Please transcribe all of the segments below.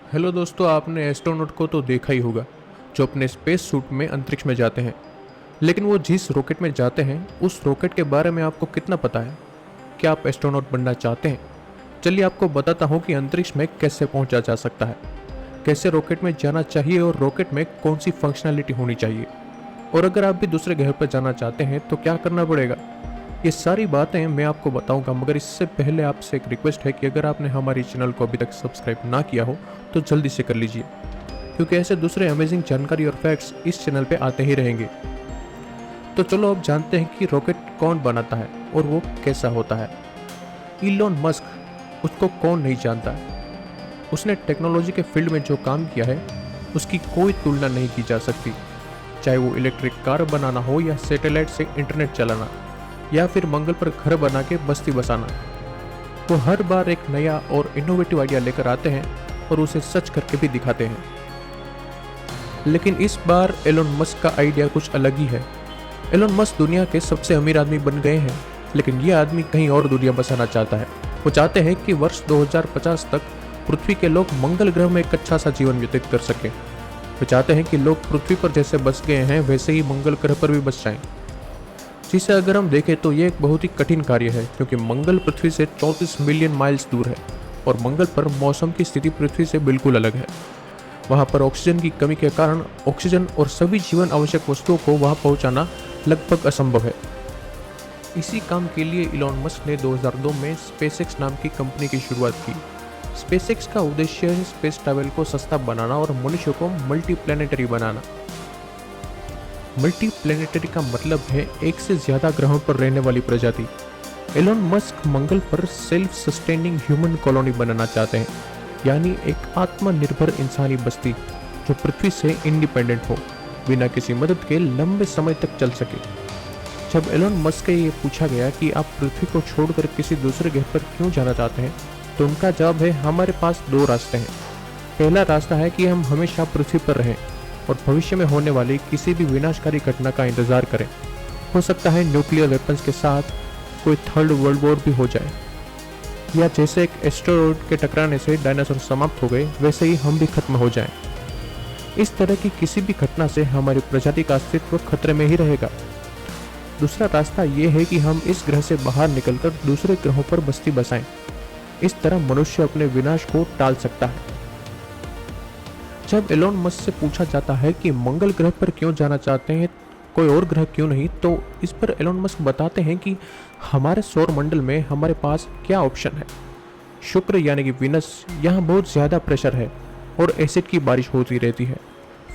Hello दोस्तों, आपने astronaut को तो देखा ही होगा जो अपने स्पेस सूट में अंतरिक्ष में जाते हैं। लेकिन वो जिस रॉकेट में जाते हैं उस रॉकेट के बारे में आपको कितना पता है? क्या आप एस्ट्रोनॉट बनना चाहते हैं? चलिए आपको बताता हूँ कि अंतरिक्ष में कैसे पहुंचा जा सकता है, कैसे रॉकेट में जाना चाहिए और रॉकेट में कौन सी फंक्शनैलिटी होनी चाहिए। और अगर आप भी दूसरे ग्रह पर जाना चाहते हैं तो क्या करना पड़ेगा। ये सारी बातें मैं आपको बताऊंगा, मगर इससे पहले आपसे एक रिक्वेस्ट है कि अगर आपने हमारी चैनल को अभी तक सब्सक्राइब ना किया हो तो जल्दी से कर लीजिए, क्योंकि ऐसे दूसरे अमेजिंग जानकारी और फैक्ट्स इस चैनल पे आते ही रहेंगे। तो चलो अब जानते हैं कि रॉकेट कौन बनाता है और वो कैसा होता है। इलॉन मस्क, उसको कौन नहीं जानता है। उसने टेक्नोलॉजी के फील्ड में जो काम किया है उसकी कोई तुलना नहीं की जा सकती। चाहे वो इलेक्ट्रिक कार बनाना हो या सैटेलाइट से इंटरनेट चलाना या फिर मंगल पर घर बना के बस्ती बसाना, वो हर बार एक नया और इनोवेटिव आइडिया लेकर आते हैं और उसे सच करके भी दिखाते हैं। लेकिन इस बार एलोन मस्क का आइडिया कुछ अलग ही है। एलोन मस्क दुनिया के सबसे अमीर आदमी बन गए हैं, लेकिन ये आदमी कहीं और दुनिया बसाना चाहता है। वो चाहते हैं कि वर्ष 2050 तक पृथ्वी के लोग मंगल ग्रह में एक अच्छा सा जीवन व्यतीत कर सकें। वे चाहते हैं कि लोग पृथ्वी पर जैसे बस गए हैं वैसे ही मंगल ग्रह पर भी बस जाएं। जिसे अगर हम देखें तो ये एक बहुत ही कठिन कार्य है, क्योंकि मंगल पृथ्वी से 34 मिलियन माइल्स दूर है और मंगल पर मौसम की स्थिति पृथ्वी से बिल्कुल अलग है। वहाँ पर ऑक्सीजन की कमी के कारण ऑक्सीजन और सभी जीवन आवश्यक वस्तुओं को वहाँ पहुँचाना लगभग असंभव है। इसी काम के लिए इलॉन मस्क ने 2002 में स्पेसएक्स नाम की कंपनी की शुरुआत की। स्पेसएक्स का उद्देश्य है स्पेस ट्रैवल को सस्ता बनाना और मनुष्य को मल्टी प्लैनेटरी बनाना। मल्टी प्लैनेटरी का मतलब है एक से ज्यादा ग्रहों पर रहने वाली प्रजाति। एलोन मस्क मंगल पर सेल्फ सस्टेनिंग ह्यूमन कॉलोनी बनाना चाहते हैं, यानी एक आत्मनिर्भर इंसानी बस्ती जो पृथ्वी से इंडिपेंडेंट हो, बिना किसी मदद के लंबे समय तक चल सके। जब एलोन मस्क से ये पूछा गया कि आप पृथ्वी को छोड़कर किसी दूसरे ग्रह पर क्यों जाना चाहते हैं, तो उनका जवाब है, हमारे पास दो रास्ते हैं। पहला रास्ता है कि हम हमेशा पृथ्वी पर रहें और भविष्य में होने वाली किसी भी विनाशकारी घटना का इंतजार करें। हो सकता है न्यूक्लियर वेपन्स के साथ कोई थर्ड वर्ल्ड वॉर भी हो जाए, या जैसे एक एस्टेरॉयड के टकराने से डायनासोर समाप्त हो गए वैसे ही हम भी खत्म हो जाएं। इस तरह की किसी भी घटना से हमारी प्रजाति का अस्तित्व खतरे में ही रहेगा। दूसरा रास्ता ये है कि हम इस ग्रह से बाहर निकलकर दूसरे ग्रहों पर बस्ती बसाएं। इस तरह मनुष्य अपने विनाश को टाल सकता है। जब एलोन मस्क से पूछा जाता है कि मंगल ग्रह पर क्यों जाना चाहते हैं, कोई और ग्रह क्यों नहीं, तो इस पर एलोन मस्क बताते हैं कि हमारे सौर मंडल में हमारे पास क्या ऑप्शन है। शुक्र यानी कि विनस, यहाँ बहुत ज़्यादा प्रेशर है और एसिड की बारिश होती रहती है।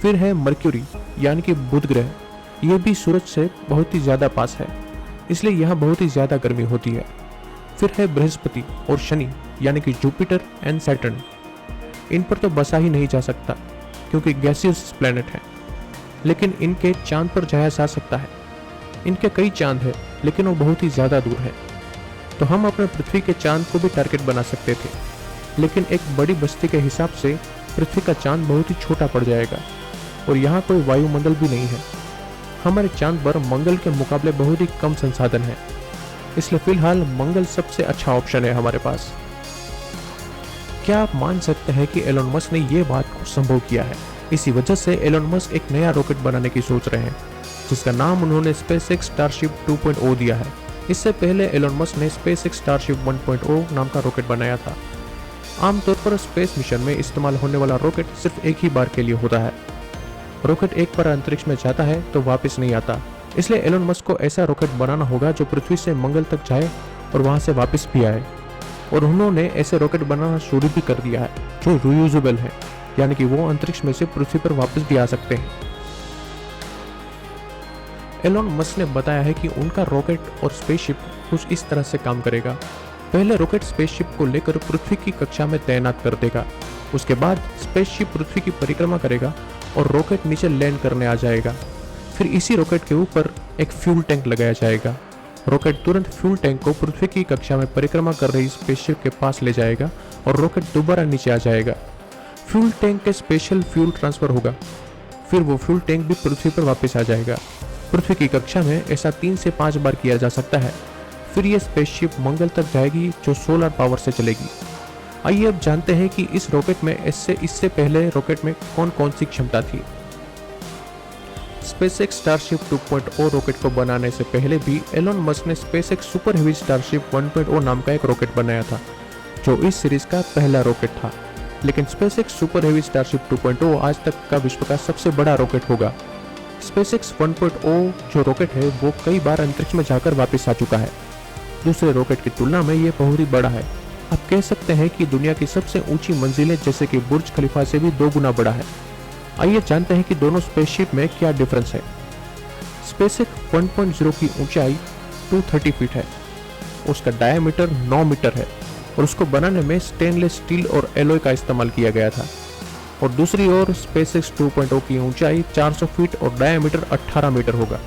फिर है मर्क्यूरी यानी कि बुध ग्रह, यह भी सूरज से बहुत ही ज़्यादा पास है, इसलिए यहाँ बहुत ही ज़्यादा गर्मी होती है। फिर है बृहस्पति और शनि यानी कि जुपिटर एंड सैटर्न, इन पर तो बसा ही नहीं जा सकता क्योंकि गैसियस प्लैनेट हैं, लेकिन इनके चांद पर जाया जा सकता है। इनके कई चांद हैं, लेकिन वो बहुत ही ज़्यादा दूर है। तो हम अपने पृथ्वी के चांद को भी टारगेट बना सकते थे, लेकिन एक बड़ी बस्ती के हिसाब से पृथ्वी का चांद बहुत ही छोटा पड़ जाएगा और यहाँ कोई वायुमंडल भी नहीं है। हमारे चांद पर मंगल के मुकाबले बहुत ही कम संसाधन है, इसलिए फिलहाल मंगल सबसे अच्छा ऑप्शन है हमारे पास। क्या आप मान सकते हैं कि एलोन मस्क ने ये बात को संभव किया है? इसी वजह से एलोन मस्क एक नया रॉकेट बनाने की सोच रहे हैं, जिसका नाम उन्होंने स्पेसएक्स स्टारशिप 2.0 दिया है। इससे पहले एलोन मस्क ने स्पेसएक्स स्टारशिप 1.0 नाम का रॉकेट बनाया था। आमतौर पर स्पेस मिशन में इस्तेमाल होने वाला रॉकेट सिर्फ एक ही बार के लिए होता है। रॉकेट एक बार अंतरिक्ष में जाता है तो वापस नहीं आता, इसलिए एलोन मस्क को ऐसा रॉकेट बनाना होगा जो पृथ्वी से मंगल तक जाए और वहां से वापस भी आए। और उन्होंने ऐसे रॉकेट बनाना शुरू भी कर दिया है जो रियूजेबल है, यानी कि वो अंतरिक्ष में से पृथ्वी पर वापस भी आ सकते हैं। एलोन मस्क ने बताया है कि उनका रॉकेट और स्पेसशिप कुछ इस तरह से काम करेगा। पहले रॉकेट स्पेसशिप को लेकर पृथ्वी की कक्षा में तैनात कर देगा। उसके बाद स्पेसशिप पृथ्वी की परिक्रमा करेगा और रॉकेट नीचे लैंड करने आ जाएगा। फिर इसी रॉकेट के ऊपर एक फ्यूल टैंक लगाया जाएगा। रॉकेट तुरंत फ्यूल टैंक को पृथ्वी की कक्षा में परिक्रमा कर रही स्पेसशिप के पास ले जाएगा और रॉकेट दोबारा नीचे आ जाएगा। फ्यूल टैंक के स्पेशल फ्यूल ट्रांसफर होगा, फिर वो फ्यूल टैंक भी पृथ्वी पर वापस आ जाएगा। पृथ्वी की कक्षा में ऐसा 3 से 5 बार किया जा सकता है। फिर ये स्पेसशिप मंगल तक जाएगी जो सोलर पावर से चलेगी। आइए अब जानते हैं कि इस रॉकेट में इससे पहले रॉकेट में कौन कौन सी क्षमता थी। स्पेसएक्स स्टारशिप 2.0 रॉकेट को बनाने से पहले भी एलोन मस्क ने स्पेसएक्स सुपर हेवी स्टारशिप 1.0 नाम का एक रॉकेट बनाया था, जो इस सीरीज का पहला रॉकेट था। लेकिन स्पेसएक्स सुपर हेवी स्टारशिप 2.0 आज तक का विश्व का सबसे बड़ा रॉकेट होगा। स्पेसएक्स 1.0 जो रॉकेट है वो कई बार अंतरिक्ष में जाकर वापस आ चुका है। दूसरे रॉकेट की तुलना में ये बहुत ही बड़ा है। आप कह सकते हैं कि दुनिया की सबसे ऊंची मंजिलें जैसे कि बुर्ज खलीफा से भी 2 गुना बड़ा है। आइए जानते हैं कि दोनों स्पेसशिप में क्या डिफरेंस है। स्पेसएक्स 1.0 की ऊंचाई 230 फीट है, उसका डायमीटर 9 मीटर है और उसको बनाने में स्टेनलेस स्टील और एलॉय का इस्तेमाल किया गया था। और दूसरी ओर स्पेसएक्स 2.0 की ऊंचाई 400 फीट और डायमीटर 18 मीटर होगा।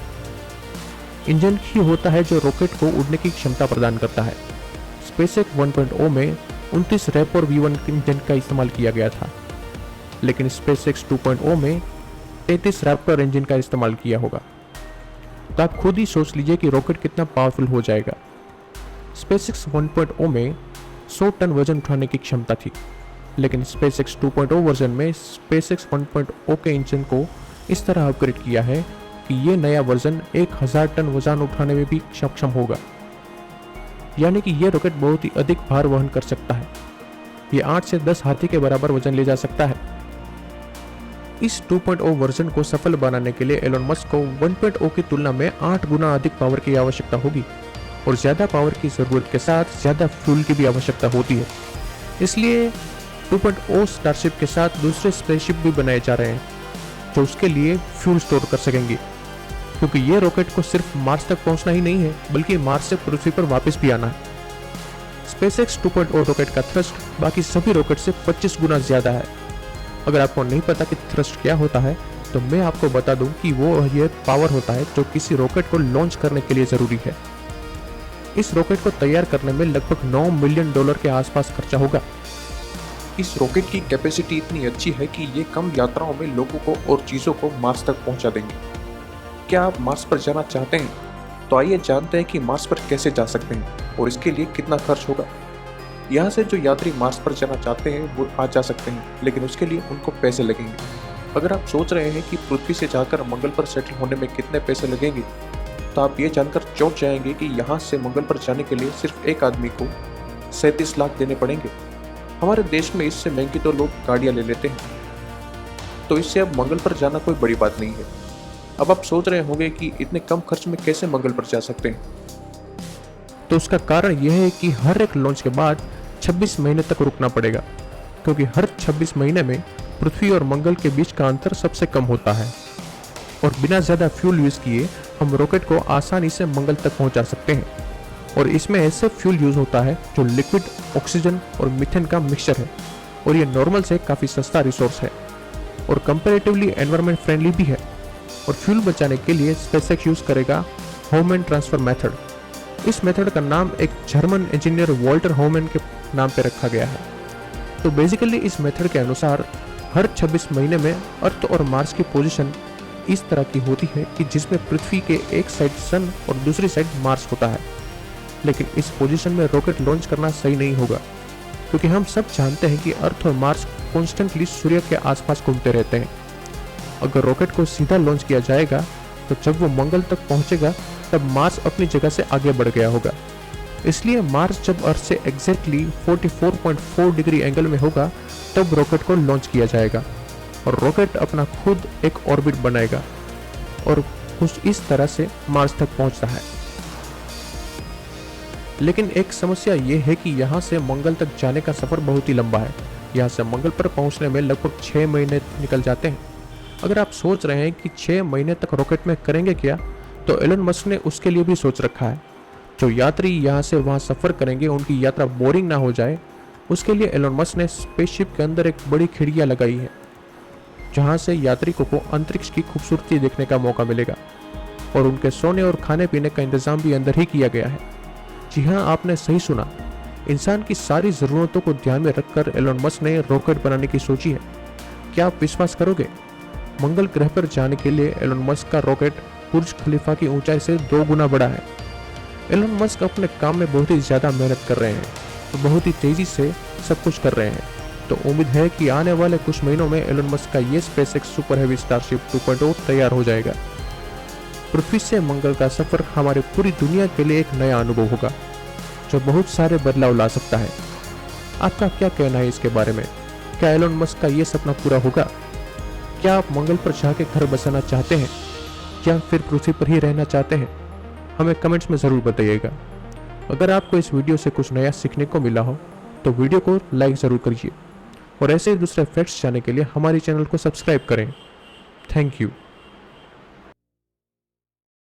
इंजन ही होता है जो रॉकेट को उड़ने की क्षमता प्रदान करता है। स्पेसएक्स 1.0 में 29 रैपर V1 इंजन का इस्तेमाल किया गया था, लेकिन स्पेसएक्स 2.0 में 33 रैप्टर इंजन का इस्तेमाल किया होगा। तो आप खुद ही सोच लीजिए कि रॉकेट कितना पावरफुल हो जाएगा। स्पेसएक्स 1.0 में 100 टन वजन उठाने की क्षमता थी, लेकिन स्पेसएक्स 2.0 वर्जन में स्पेसएक्स 1.0 के इंजन को इस तरह अपग्रेड किया है कि ये नया वर्जन 1000 टन वजन उठाने में भी सक्षम होगा। यानी कि यह रॉकेट बहुत ही अधिक भार वहन कर सकता है। ये 8 से 10 हाथी के बराबर वजन ले जा सकता है। इस 2.0 वर्जन को सफल बनाने के लिए एलोन मस्क को 1.0 की तुलना में 8 गुना अधिक पावर की आवश्यकता होगी और ज्यादा पावर की जरूरत के साथ ज्यादा फ्यूल की भी आवश्यकता होती है। इसलिए 2.0 स्टारशिप के साथ दूसरे स्पेसशिप भी बनाए जा रहे हैं जो उसके लिए फ्यूल स्टोर कर सकेंगे, क्योंकि ये रॉकेट को सिर्फ मार्स तक पहुंचना ही नहीं है बल्कि मार्स से पृथ्वी पर वापस भी आना है। स्पेसएक्स 2.0 रॉकेट का थ्रस्ट बाकी सभी रॉकेट से 25 गुना ज्यादा है। अगर आपको नहीं पता कि थ्रस्ट क्या होता है तो मैं आपको बता दूं कि वो ये पावर होता है जो किसी रॉकेट को लॉन्च करने के लिए जरूरी है। इस रॉकेट को तैयार करने में लगभग $9 मिलियन के आसपास खर्चा होगा। इस रॉकेट की कैपेसिटी इतनी अच्छी है कि ये कम यात्राओं में लोगों को और चीज़ों को मार्स तक पहुंचा देंगे। क्या आप मार्स पर जाना चाहते हैं? तो आइए जानते हैं कि मार्स पर कैसे जा सकते हैं और इसके लिए कितना खर्च होगा। यहाँ से जो यात्री मार्स पर जाना चाहते हैं वो आ जा सकते हैं, लेकिन उसके लिए उनको पैसे लगेंगे। अगर आप सोच रहे हैं कि पृथ्वी से जाकर मंगल पर सेटल होने में कितने पैसे लगेंगे, तो आप ये जानकर चौंक जाएंगे कि यहाँ से मंगल पर जाने के लिए सिर्फ एक आदमी को 37 लाख देने पड़ेंगे। हमारे देश में इससे महंगी तो लोग गाड़ियाँ ले लेते हैं, तो इससे अब मंगल पर जाना कोई बड़ी बात नहीं है। अब आप सोच रहे होंगे कि इतने कम खर्च में कैसे मंगल पर जा सकते हैं। तो उसका कारण यह है कि हर एक लॉन्च के बाद 26 महीने तक रुकना पड़ेगा, क्योंकि हर 26 महीने में पृथ्वी और मंगल के बीच का अंतर सबसे कम होता है और बिना ज़्यादा फ्यूल यूज़ किए हम रॉकेट को आसानी से मंगल तक पहुंचा सकते हैं। और इसमें ऐसे फ्यूल यूज़ होता है जो लिक्विड ऑक्सीजन और मीथेन का मिक्सचर है और ये नॉर्मल से काफ़ी सस्ता रिसोर्स है और कंपैरेटिवली एनवायरनमेंट फ्रेंडली भी है। और फ्यूल बचाने के लिए स्पेसएक्स यूज़ करेगा होमैन ट्रांसफर मेथड। इस मेथड का नाम एक जर्मन इंजीनियर वॉल्टर होमैन के नाम पे रखा गया है। तो बेसिकली इस मेथड के अनुसार हर 26 महीने में अर्थ और मार्स की पोजीशन इस तरह की होती है कि जिसमें पृथ्वी के एक साइड सन और दूसरी साइड मार्स होता है। लेकिन इस पोजीशन में रॉकेट लॉन्च करना सही नहीं होगा, क्योंकि हम सब जानते हैं कि अर्थ और मार्स कॉन्स्टेंटली सूर्य के आसपास घूमते रहते हैं। अगर रॉकेट को सीधा लॉन्च किया जाएगा तो जब वो मंगल तक पहुंचेगा तब मार्स अपनी जगह से आगे बढ़ गया होगा। इसलिए मार्स जब अर्थ से एग्जैक्टली 44.4 डिग्री एंगल में होगा तब रॉकेट को लॉन्च किया जाएगा और रॉकेट अपना खुद एक ऑर्बिट बनाएगा और कुछ इस तरह से मार्स तक पहुंचता है। लेकिन एक समस्या ये है कि यहाँ से मंगल तक जाने का सफर बहुत ही लंबा है। यहाँ से मंगल पर पहुंचने में लगभग 6 महीने निकल जाते हैं। अगर आप सोच रहे हैं कि 6 महीने तक रॉकेट में करेंगे क्या, तो एलन मस्क ने उसके लिए भी सोच रखा है। जो यात्री यहाँ से वहाँ सफ़र करेंगे उनकी यात्रा बोरिंग ना हो जाए, उसके लिए एलन मस्क ने स्पेसशिप के अंदर एक बड़ी खिड़कियाँ लगाई है, जहाँ से यात्रियों को अंतरिक्ष की खूबसूरती देखने का मौका मिलेगा और उनके सोने और खाने पीने का इंतजाम भी अंदर ही किया गया है। जी हाँ, आपने सही सुना, इंसान की सारी ज़रूरतों को ध्यान में रखकर एलन मस्क ने रॉकेट बनाने की सोची है। क्या आप विश्वास करोगे, मंगल ग्रह पर जाने के लिए एलन मस्क का रॉकेट बुर्ज खलीफा की ऊंचाई से 2 गुना बड़ा है। एलन मस्क अपने काम में बहुत ही ज़्यादा मेहनत कर रहे हैं बहुत ही तेज़ी से सब कुछ कर रहे हैं। तो उम्मीद है कि आने वाले कुछ महीनों में एलोन मस्क का ये स्पेसएक्स सुपर हैवी स्टारशिप 2.0 तैयार हो जाएगा। पृथ्वी से मंगल का सफर हमारी पूरी दुनिया के लिए एक नया अनुभव होगा जो बहुत सारे बदलाव ला सकता है। आपका क्या कहना है इसके बारे में? क्या एलोन मस्क का ये सपना पूरा होगा? क्या आप मंगल पर जाके घर बसाना चाहते हैं या फिर पृथ्वी पर ही रहना चाहते हैं? हमें कमेंट्स में ज़रूर बताइएगा। अगर आपको इस वीडियो से कुछ नया सीखने को मिला हो तो वीडियो को लाइक ज़रूर करिए और ऐसे ही दूसरे फैक्ट्स जानने के लिए हमारे चैनल को सब्सक्राइब करें। Thank you.